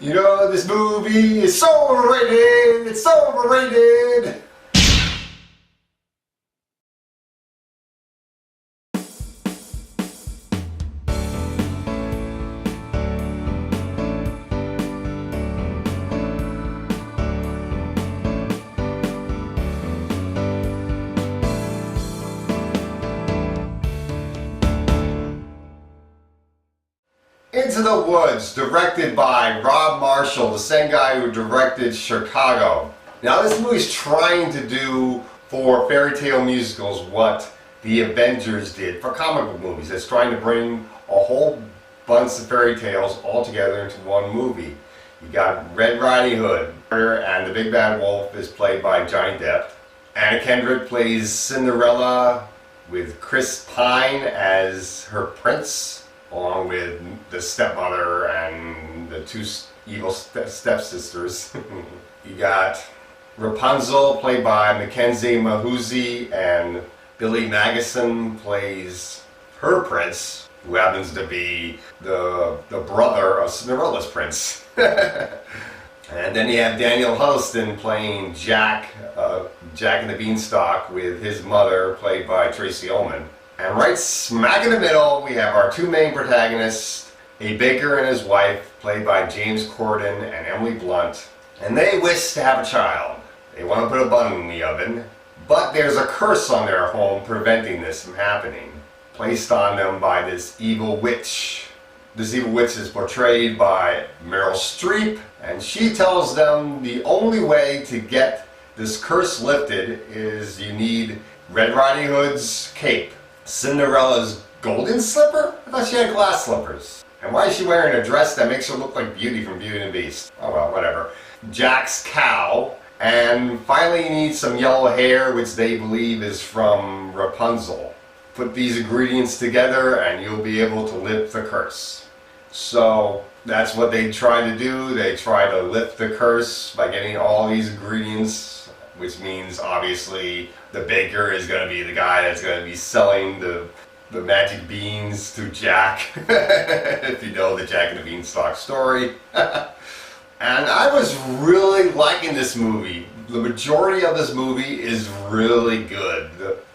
You know, this movie is so overrated, it's so overrated. Into the Woods, directed by Rob Marshall, the same guy who directed Chicago. Now this movie's trying to do for fairy tale musicals what the Avengers did for comic book movies. It's trying to bring a whole bunch of fairy tales all together into one movie. You got Red Riding Hood, and the Big Bad Wolf is played by Johnny Depp. Anna Kendrick plays Cinderella with Chris Pine as her prince, along with the stepmother and the two evil stepsisters. You got Rapunzel, played by Mackenzie Mahoozy, and Billy Magnuson plays her prince, who happens to be the brother of Cinderella's prince. And then you have Daniel Huddleston playing Jack in the Beanstalk, with his mother, played by Tracy Ullman. And right smack in the middle, we have our two main protagonists, a baker and his wife, played by James Corden and Emily Blunt. And they wish to have a child. They want to put a bun in the oven, but there's a curse on their home preventing this from happening, placed on them by this evil witch. This evil witch is portrayed by Meryl Streep, and she tells them the only way to get this curse lifted is you need Red Riding Hood's cape, Cinderella's golden slipper? I thought she had glass slippers. And why is she wearing a dress that makes her look like Beauty from Beauty and the Beast? Oh well, whatever. Jack's cow. And finally you need some yellow hair, which they believe is from Rapunzel. Put these ingredients together and you'll be able to lift the curse. So that's what they try to do. They try to lift the curse by getting all these ingredients, which means obviously the baker is going to be the guy that's going to be selling the magic beans to Jack, if you know the Jack and the Beanstalk story. And I was really liking this movie. The majority of this movie is really good.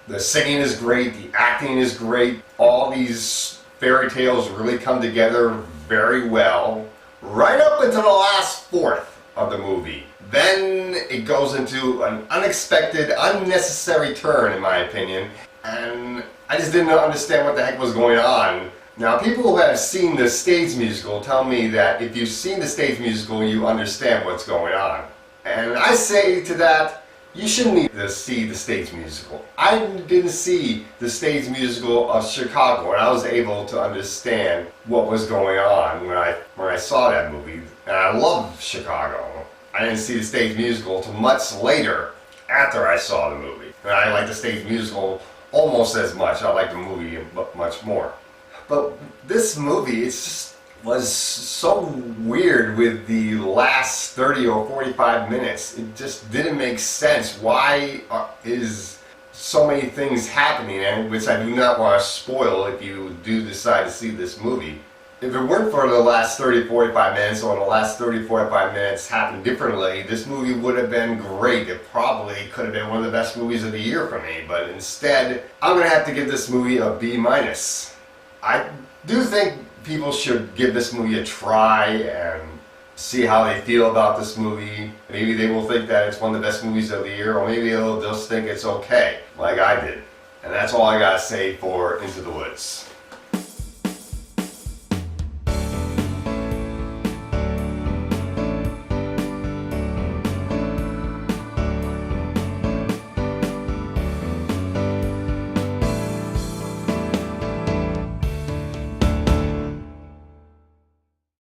The singing is great, the acting is great. All these fairy tales really come together very well, right up until the last fourth of the movie. Then it goes into an unexpected, unnecessary turn, in my opinion, and I just didn't understand what the heck was going on. Now, people who have seen the stage musical tell me that if you've seen the stage musical, you understand what's going on. And I say to that, you shouldn't need to see the stage musical. I didn't see the stage musical of Chicago, and I was able to understand what was going on when I saw that movie. And I love Chicago. I didn't see the stage musical until much later, after I saw the movie. And I like the stage musical almost as much. I like the movie much more. But this movie, was so weird with the last 30 or 45 minutes. It just didn't make sense. Why is so many things happening, and which I do not want to spoil if you do decide to see this movie. If it weren't for the last 30-45 minutes, or the last 30-45 minutes happened differently, this movie would have been great. It probably could have been one of the best movies of the year for me, but instead, I'm going to have to give this movie a B-. I do think people should give this movie a try and see how they feel about this movie. Maybe they will think that it's one of the best movies of the year, or maybe they'll just think it's okay, like I did. And that's all I gotta say for Into the Woods.